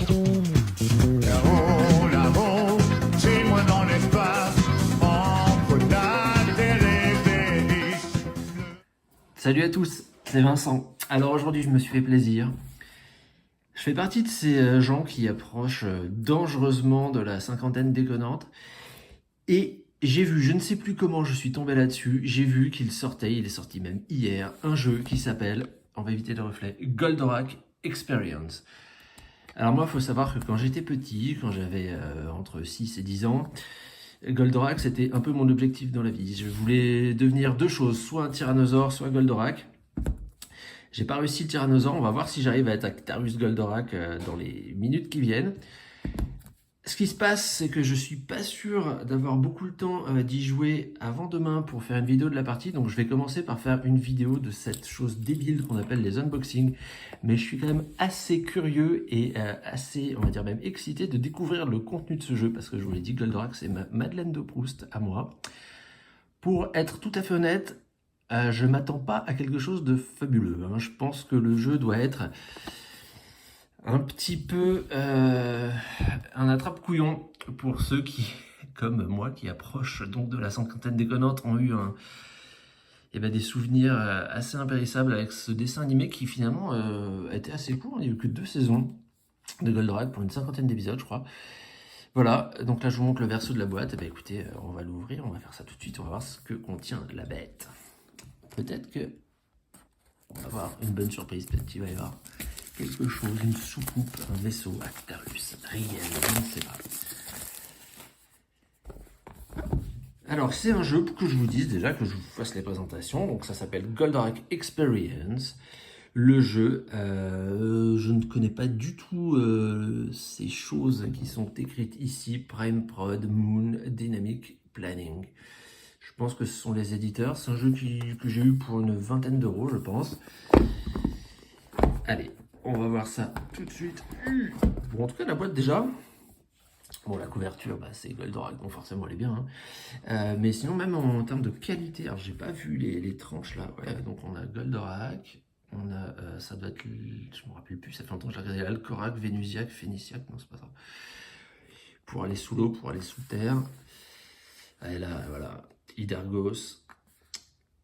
Là-haut, c'est moi dans l'espace, entre la terre et Vénus. Salut à tous, c'est Vincent. Alors aujourd'hui je me suis fait plaisir. Je fais partie de ces gens qui approchent dangereusement de la cinquantaine déconnante. Et j'ai vu, je ne sais plus comment je suis tombé là-dessus, j'ai vu qu'il sortait, il est sorti même hier, un jeu qui s'appelle, on va éviter le reflet, Goldorak Experience. Alors moi il faut savoir que quand j'étais petit, quand j'avais entre 6 et 10 ans, Goldorak c'était un peu mon objectif dans la vie. Je voulais devenir deux choses, soit un tyrannosaure, soit Goldorak. J'ai pas réussi le tyrannosaure, on va voir si j'arrive à être Actarus Goldorak dans les minutes qui viennent. Ce qui se passe, c'est que je suis pas sûr d'avoir beaucoup le temps d'y jouer avant demain pour faire une vidéo de la partie, donc je vais commencer par faire une vidéo de cette chose débile qu'on appelle les unboxings, mais je suis quand même assez curieux et assez, on va dire même excité de découvrir le contenu de ce jeu, parce que je vous l'ai dit, Goldorak c'est ma Madeleine de Proust à moi. Pour être tout à fait honnête, je m'attends pas à quelque chose de fabuleux, hein. Je pense que le jeu doit être un petit peu un attrape-couillon pour ceux qui, comme moi, qui approchent donc de la cinquantaine déconnante, ont eu des souvenirs assez impérissables avec ce dessin animé qui finalement était assez court. Il n'y a eu que 2 saisons de Goldorak pour une cinquantaine d'épisodes, je crois. Voilà, donc là je vous montre le verso de la boîte. Écoutez, on va l'ouvrir, on va faire ça tout de suite, on va voir ce que contient la bête. Peut-être que on va avoir une bonne surprise, peut-être qu'il va y avoir quelque chose, une soucoupe, un vaisseau, Actarus, réel, je ne sais pas. Alors c'est un jeu, pour que je vous dise déjà, que je vous fasse les présentations, donc ça s'appelle Goldorak Experience. Le jeu, je ne connais pas du tout ces choses qui sont écrites ici, Prime Prod, Moon, Dynamic Planning. Je pense que ce sont les éditeurs. C'est un jeu que j'ai eu pour une vingtaine d'euros, je pense. Allez, on va voir ça tout de suite. Bon, en tout cas, la boîte déjà. Bon, la couverture, c'est Goldorak, donc forcément elle est bien. Hein. Mais sinon, même en termes de qualité, alors j'ai pas vu les tranches là. Ouais, donc on a Goldorak. On a, ça doit être, je me rappelle plus, ça fait longtemps que j'ai regardé Alcorak, Vénusiac, Phéniciac, non c'est pas ça. Pour aller sous l'eau, pour aller sous terre. Et là, voilà, Hydargos,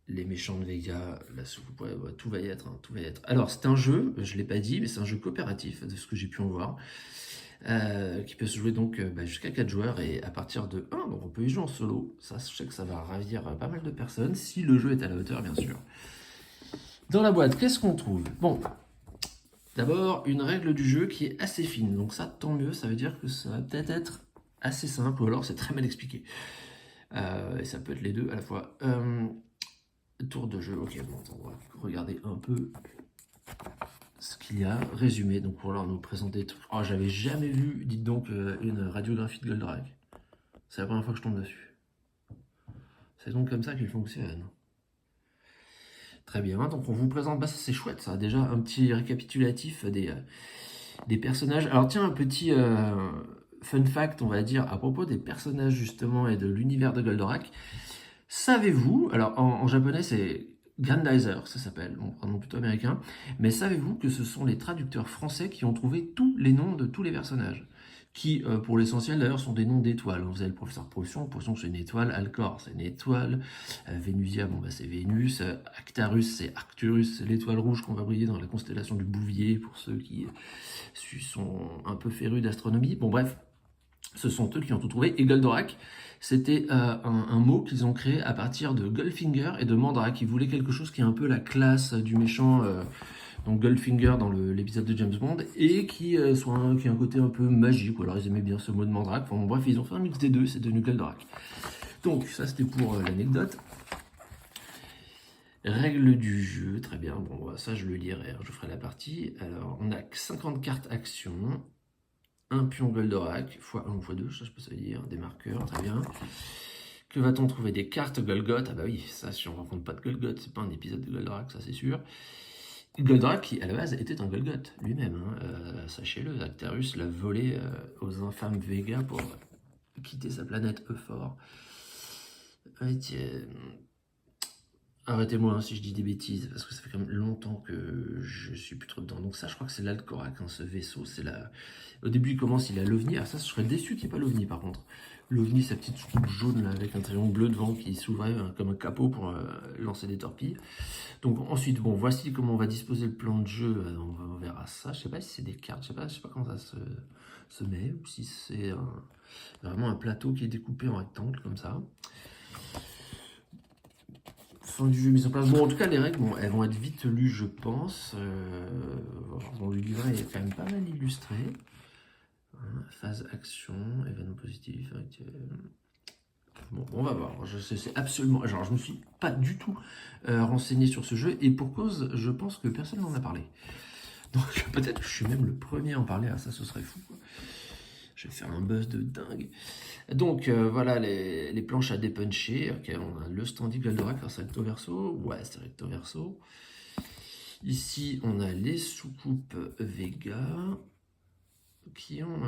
les méchants de Vega, la soucoupe, ouais, tout va y être, hein, tout va y être. Alors c'est un jeu, je l'ai pas dit, mais c'est un jeu coopératif, de ce que j'ai pu en voir, qui peut se jouer donc jusqu'à 4 joueurs, et à partir de 1, donc on peut y jouer en solo. Ça, je sais que ça va ravir pas mal de personnes, si le jeu est à la hauteur, bien sûr. Dans la boîte, qu'est-ce qu'on trouve? Bon, d'abord, une règle du jeu qui est assez fine, donc ça, tant mieux, ça veut dire que ça va peut-être être assez simple, ou alors c'est très mal expliqué. Et ça peut être les deux à la fois. Tour de jeu, ok, bon, on va regarder un peu ce qu'il y a. Résumé, donc voilà, on nous présente des trucs. Oh, j'avais jamais vu, dites donc, une radiographie de Goldorak. C'est la première fois que je tombe dessus. C'est donc comme ça qu'il fonctionne. Très bien, donc on vous présente, ça c'est chouette ça, déjà un petit récapitulatif des personnages. Alors tiens, un petit fun fact, on va dire, à propos des personnages justement et de l'univers de Goldorak. Savez-vous, alors en japonais c'est Grandizer, ça s'appelle, bon, un nom plutôt américain, mais savez-vous que ce sont les traducteurs français qui ont trouvé tous les noms de tous les personnages, qui pour l'essentiel d'ailleurs sont des noms d'étoiles. Vous avez le professeur Potion c'est une étoile, Alcor c'est une étoile, Vénusia, c'est Vénus, Actarus c'est Arcturus, c'est l'étoile rouge qu'on va briller dans la constellation du Bouvier, pour ceux qui sont un peu férus d'astronomie. Bon bref, ce sont eux qui ont tout trouvé. Et Goldorak, c'était un mot qu'ils ont créé à partir de Goldfinger et de Mandrak. Ils voulaient quelque chose qui est un peu la classe du méchant, donc Goldfinger dans l'épisode de James Bond, et qui a un côté un peu magique. Alors ils aimaient bien ce mot de Mandrak. Enfin, bon, bref, ils ont fait un mix des deux, c'est devenu Goldorak. Donc ça c'était pour l'anecdote. Règles du jeu, très bien. Bon, ça je le lirai, je ferai la partie. Alors on a 50 cartes actions. Un pion Goldorak, x1 ou x2, je sais pas ce que ça veut dire, des marqueurs, très bien. Que va-t-on trouver? Des cartes Golgoth? Ah bah oui, ça, si on rencontre pas de Golgoth, c'est pas un épisode de Goldorak, ça c'est sûr. Goldorak qui, à la base, était un Golgoth lui-même, hein. Sachez-le, Actarus l'a volé aux infâmes Vega pour quitter sa planète Euphor. Arrêtez-moi hein, si je dis des bêtises, parce que ça fait quand même longtemps que je suis plus trop dedans. Donc ça, je crois que c'est l'Alcorac, hein, ce vaisseau. C'est la... Au début, il commence, il a l'OVNI. Alors ça, je serais déçu qu'il n'y ait pas l'OVNI, par contre. L'OVNI, sa petite soucoupe jaune, là, avec un triangle bleu devant, qui s'ouvrait comme un capot pour lancer des torpilles. Donc ensuite, bon, voici comment on va disposer le plan de jeu. On verra ça. Je sais pas si c'est des cartes, je sais pas comment ça se met, ou si c'est vraiment un plateau qui est découpé en rectangle, comme ça. Fin du jeu mise en place. Bon, en tout cas, les règles, bon, elles vont être vite lues, je pense. Bon, le livret est quand même pas mal illustré. Hein, phase action, événement positif. Bon, on va voir. Je sais absolument. Genre, je me suis pas du tout renseigné sur ce jeu et pour cause, je pense que personne n'en a parlé. Donc peut-être que je suis même le premier à en parler. Ah, ça, ce serait fou, quoi. Je vais faire un buzz de dingue. Donc voilà les planches à dépuncher. Ok, on a le standy Goldorak, alors c'est recto verso. Ouais, c'est recto verso. Ici, on a les soucoupes Vega qui ont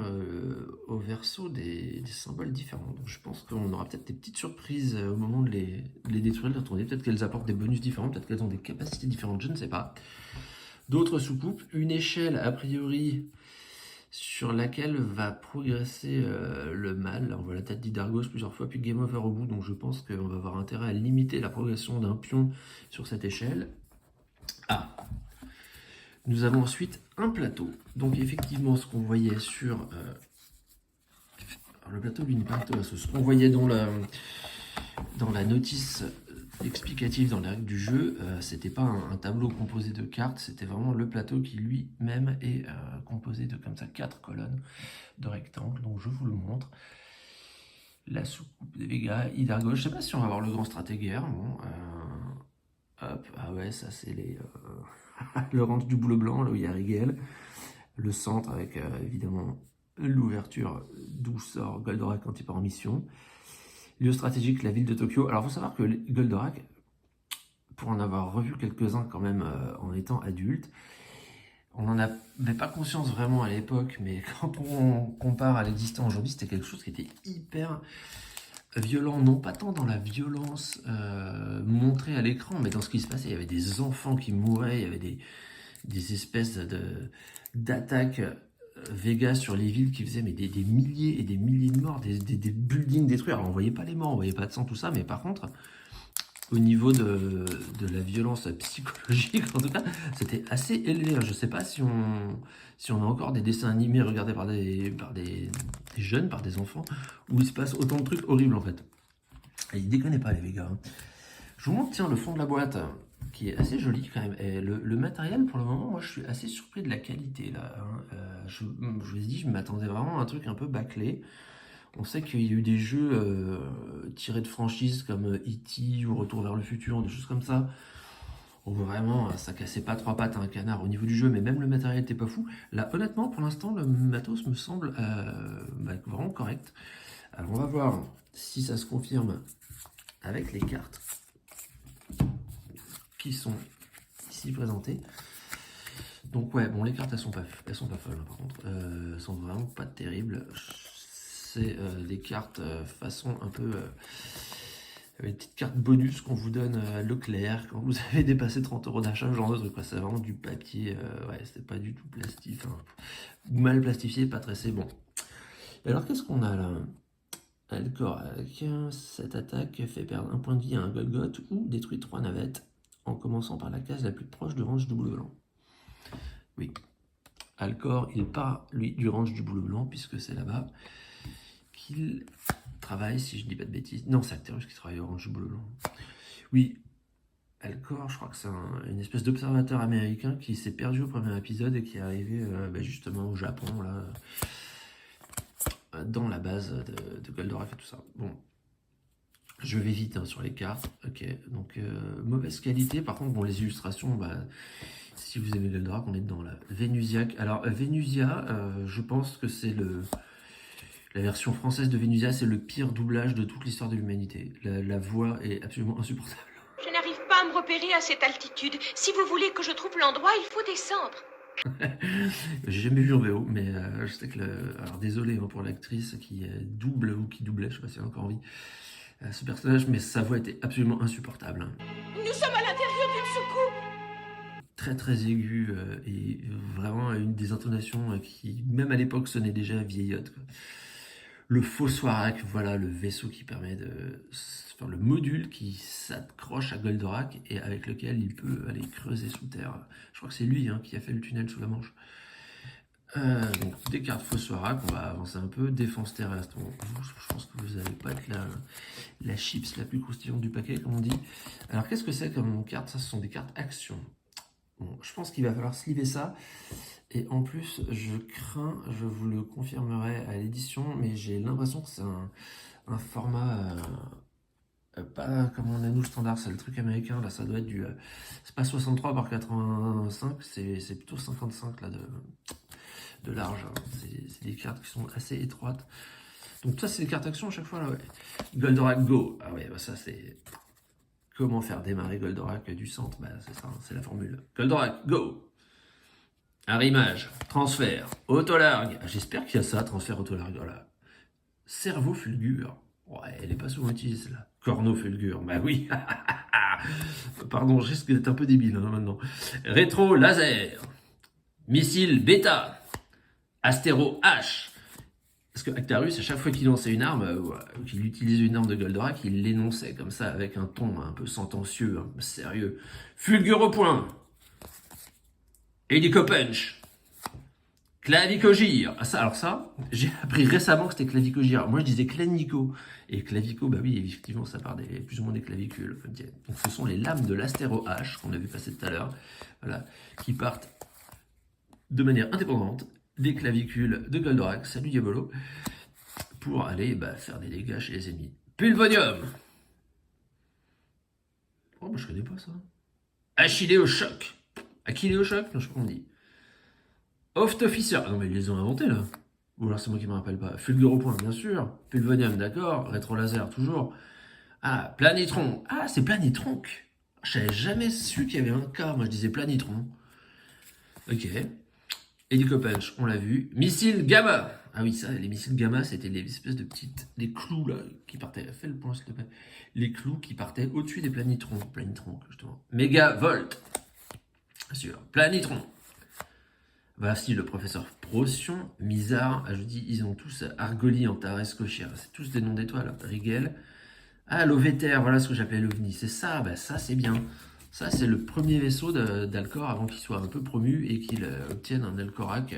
au verso des symboles différents. Donc je pense qu'on aura peut-être des petites surprises au moment de les détruire, de les retourner. Peut-être qu'elles apportent des bonus différents, peut-être qu'elles ont des capacités différentes, je ne sais pas. D'autres soucoupes, une échelle a priori sur laquelle va progresser le mal. On voit la tête d'Hydargos plusieurs fois, puis Game Over au bout, donc je pense qu'on va avoir intérêt à limiter la progression d'un pion sur cette échelle. Ah, nous avons ensuite un plateau. Donc effectivement, ce qu'on voyait sur... alors le plateau, lui, n'est pas recto. Ce qu'on voyait dans la notice explicative dans les règles du jeu, c'était pas un tableau composé de cartes, c'était vraiment le plateau qui lui-même est composé de comme ça 4 colonnes de rectangles. Donc je vous le montre. La soucoupe des Vega, Hydargos. Je sais pas si on va avoir le grand stratégaire. Bon, hop, ah ouais, ça c'est les le range du boule blanc, là où il y a Rigel. Le centre avec évidemment l'ouverture d'où sort Goldorak quand il part en mission. Lieu stratégique, la ville de Tokyo. Alors, il faut savoir que Goldorak, pour en avoir revu quelques-uns quand même en étant adulte, on n'en avait pas conscience vraiment à l'époque, mais quand on compare à l'existant aujourd'hui, c'était quelque chose qui était hyper violent, non pas tant dans la violence montrée à l'écran, mais dans ce qui se passait. Il y avait des enfants qui mouraient, il y avait des espèces d'attaques Vega sur les villes qui faisaient mais des milliers et des milliers de morts, des buildings détruits. Alors on voyait pas les morts, on voyait pas de sang, tout ça, mais par contre, au niveau de la violence psychologique, en tout cas, c'était assez élevé. Je sais pas si on a encore des dessins animés regardés par des jeunes, par des enfants, où il se passe autant de trucs horribles en fait. Et ils déconnaient pas les Vega. Hein. Je vous montre, tiens, le fond de la boîte, qui est assez joli quand même. Et le matériel, pour le moment, moi, je suis assez surpris de la qualité, là. Hein. Je vous ai dit, je m'attendais vraiment à un truc un peu bâclé. On sait qu'il y a eu des jeux tirés de franchises comme E.T. ou Retour vers le futur, des choses comme ça. Où vraiment, ça cassait pas 3 pattes à un canard au niveau du jeu, mais même le matériel était pas fou. Là, honnêtement, pour l'instant, le matos me semble vraiment correct. Alors, on va voir si ça se confirme avec les cartes qui sont ici présentées. Donc ouais, bon, les cartes elles sont pas folles hein, par contre, elles sont vraiment pas terribles. C'est des cartes façon un peu les petites cartes bonus qu'on vous donne à Leclerc quand vous avez dépassé 30 € d'achat, ce genre de truc. C'est vraiment du papier, ouais, c'était pas du tout plastique, hein. Mal plastifié, pas tressé. Bon. Et alors qu'est-ce qu'on a là? Alcorac, cette attaque fait perdre un point de vie à un Golgoth ou détruit 3 navettes en commençant par la case la plus proche du range du boule blanc. Oui, Alcor, il part, lui, du range du boule blanc, puisque c'est là-bas qu'il travaille, si je dis pas de bêtises. Non, c'est Acterus qui travaille au range du boule blanc. Oui, Alcor, je crois que c'est une espèce d'observateur américain qui s'est perdu au premier épisode et qui est arrivé justement au Japon, là, dans la base de Goldorak et tout ça. Bon, je vais vite hein, sur les cartes. Ok, donc mauvaise qualité. Par contre, bon, les illustrations, si vous aimez Goldorak, on est dedans là. Venusiac. Alors, Venusia, je pense que c'est la version française de Venusia, c'est le pire doublage de toute l'histoire de l'humanité. La voix est absolument insupportable. Je n'arrive pas à me repérer à cette altitude. Si vous voulez que je trouve l'endroit, il faut descendre. J'ai jamais vu en VO, mais je sais que alors désolé hein, pour l'actrice qui double ou qui doublait, je sais pas si elle a encore envie. ce personnage, mais sa voix était absolument insupportable, hein. Nous sommes à l'intérieur d'une soucoupe. Très très aiguë et vraiment une des intonations qui, même à l'époque, sonnait déjà vieillotte, quoi. Le Phosphorac, voilà le vaisseau qui permet de... Enfin, le module qui s'accroche à Goldorak et avec lequel il peut aller creuser sous terre. Je crois que c'est lui qui a fait le tunnel sous la Manche. Donc des cartes Phosphorac, on va avancer un peu. Défense terrestre, bon, je pense que vous n'allez pas être la chips la plus croustillante du paquet, comme on dit. Alors qu'est-ce que c'est comme carte? Ça, ce sont des cartes action. Bon, je pense qu'il va falloir sliver ça. Et en plus, je crains, je vous le confirmerai à l'édition, mais j'ai l'impression que c'est un format pas comme on a nous le standard, c'est le truc américain. Là, ça doit être du. C'est pas 63 par 85, c'est plutôt 55 là de large, hein. C'est des cartes qui sont assez étroites. Donc, ça, c'est des cartes action à chaque fois là, ouais. Goldorak Go. Ah ouais, bah ça, c'est. Comment faire démarrer Goldorak du centre? Bah, c'est ça, c'est la formule. Goldorak Go. Arrimage, transfert, autolargue. J'espère qu'il y a ça, transfert, autolargue. Voilà. Cerveau fulgure. Ouais, elle est pas souvent utilisée celle-là. Corneau fulgure. Bah oui. Pardon, je risque d'être un peu débile maintenant. Rétro laser. Missile bêta. Astéro H. Parce que Actarus, à chaque fois qu'il lançait une arme, qu'il utilisait une arme de Goldorak, il l'énonçait comme ça, avec un ton un peu sentencieux, un peu sérieux. Fulgure au point. Hélico punch. Clavicogire. Ah, ça, alors ça, j'ai appris récemment que c'était clavicogire. Moi, je disais clavico. Et clavico, bah oui, effectivement, ça part plus ou moins des clavicules. Donc, ce sont les lames de l'astéro H, qu'on a vu passer tout à l'heure, voilà, qui partent de manière indépendante des clavicules de Goldorak, salut Diabolo, pour aller faire des dégâts chez les ennemis. Pulvonium. Oh, bah, je connais pas ça. Achillée au choc. Achillée au choc? Non, je sais pas comment on dit. Oft Officer. Ah non, mais ils les ont inventés là. Ou alors c'est moi qui me rappelle pas. Fulgure au point, bien sûr. Pulvonium, d'accord. Rétro laser, toujours. Ah, Planitron. Ah, c'est Planitron. J'avais jamais su qu'il y avait un cas. Moi, je disais Planitron. Ok. Hélico punch, on l'a vu. Missile gamma. Ah oui, ça, les missiles gamma, c'était les espèces de petites. Des clous là qui partaient. Fais le point, s'il te plaît. Les clous qui partaient au-dessus des Planitrons. Planitron, justement. Méga volt. Bien sûr. Planitron. Voici le professeur Procyon, Mizar, je dis, ils ont tous Argoli, Antares, Cochir, c'est tous des noms d'étoiles, Rigel. Ah, l'Ovéter, voilà ce que j'appelais l'OVNI, c'est ça, ça c'est bien. Ça c'est le premier vaisseau d'Alcor avant qu'il soit un peu promu et qu'il obtienne un Alcorac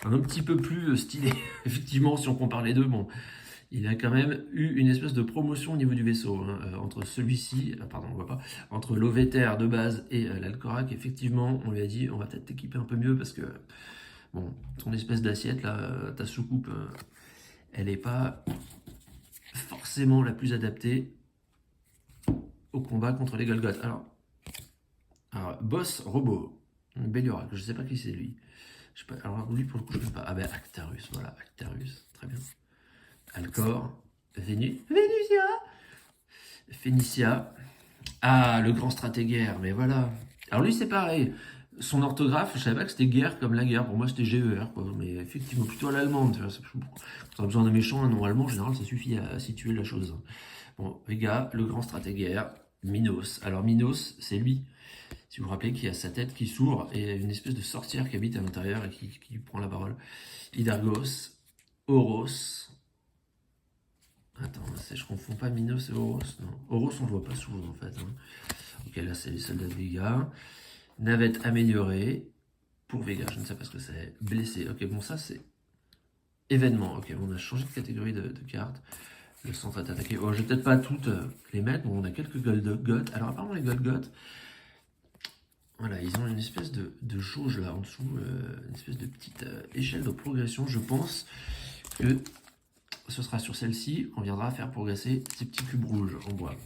un petit peu plus stylé. Effectivement, si on compare les deux, bon, il a quand même eu une espèce de promotion au niveau du vaisseau, entre celui-ci, pardon, on voit pas, entre l'Ovéter de base et l'Alcorac. Effectivement, on lui a dit, on va peut-être t'équiper un peu mieux parce que, bon, ton espèce d'assiette là, ta soucoupe, elle n'est pas forcément la plus adaptée au combat contre les Golgoth. Alors boss robot, Belliorac, je sais pas qui c'est lui. Je sais pas, alors lui pour le coup je ne sais pas. Ah ben Actarus, voilà, Actarus, très bien. Alcor, Vénusia, Phénicia. Ah, le grand stratégaire, mais voilà. Alors lui, c'est pareil. Son orthographe, je savais pas que c'était guerre comme la guerre. Pour moi, c'était GER, quoi. Mais effectivement, plutôt à l'allemande. Quand on a besoin d'un méchant, un nom allemand, en général, ça suffit à situer la chose. Bon, Vega, le grand stratégaire, Minos. Alors Minos, c'est lui, si vous vous rappelez, qui a sa tête qui s'ouvre et une espèce de sorcière qui habite à l'intérieur et qui prend la parole. Hydargos, Oros. Attends, je confonds pas Minos et Oros, non. Oros, on le voit pas souvent en fait. Ok, là c'est les soldats de Vega. Navette améliorée. Pour Vega, je ne sais pas ce que c'est. Blessé. Ok, bon, ça c'est événement. Ok, on a changé de catégorie de cartes. Le centre est attaqué. Oh, je vais peut-être pas toutes les mettre. Bon, on a quelques Golgoth. Alors, apparemment, les Golgoth, voilà, ils ont une espèce de jauge là en dessous. Une espèce de petite échelle de progression. Je pense que ce sera sur celle-ci qu'on viendra faire progresser ces petits cubes rouges en bois.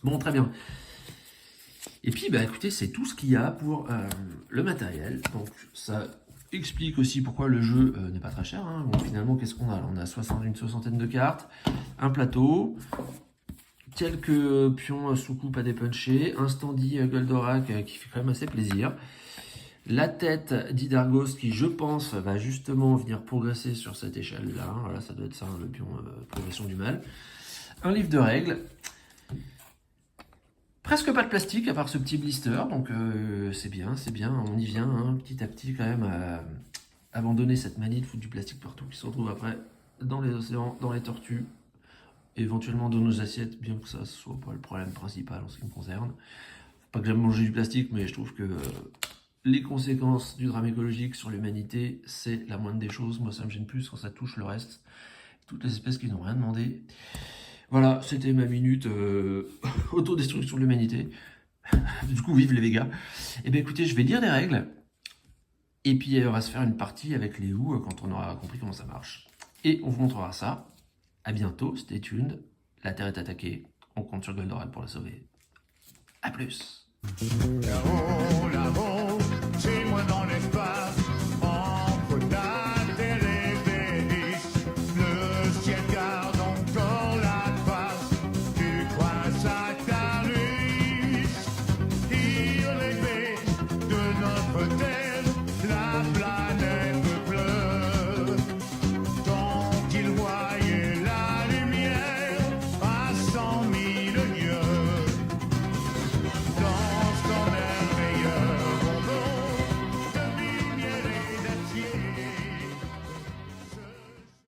Bon, très bien. Et puis, écoutez, c'est tout ce qu'il y a pour le matériel. Donc, ça explique aussi pourquoi le jeu n'est pas très cher. Bon, finalement, qu'est-ce qu'on a là? On a une soixantaine de cartes, un plateau, quelques pions sous-coupe à dépuncher, un standy Goldorak qui fait quand même assez plaisir. La tête d'Hydargos qui, je pense, va justement venir progresser sur cette échelle-là. Voilà, ça doit être ça, le pion progression du mal. un livre de règles. Presque pas de plastique à part ce petit blister, donc c'est bien, on y vient hein, petit à petit quand même à abandonner cette manie de foutre du plastique partout qui se retrouve après dans les océans, dans les tortues, éventuellement dans nos assiettes, bien que ça soit pas le problème principal en ce qui me concerne. Faut pas que j'aime manger du plastique, mais je trouve que les conséquences du drame écologique sur l'humanité, c'est la moindre des choses. Moi ça me gêne plus quand ça touche le reste, toutes les espèces qui n'ont rien demandé. Voilà, c'était ma minute autodestruction de l'humanité. Du coup, vive les végas. Eh bien écoutez, je vais lire les règles. Et puis on va se faire une partie avec les Who quand on aura compris comment ça marche. Et on vous montrera ça. À bientôt, stay tuned. La Terre est attaquée. On compte sur Goldorak pour la sauver. A plus.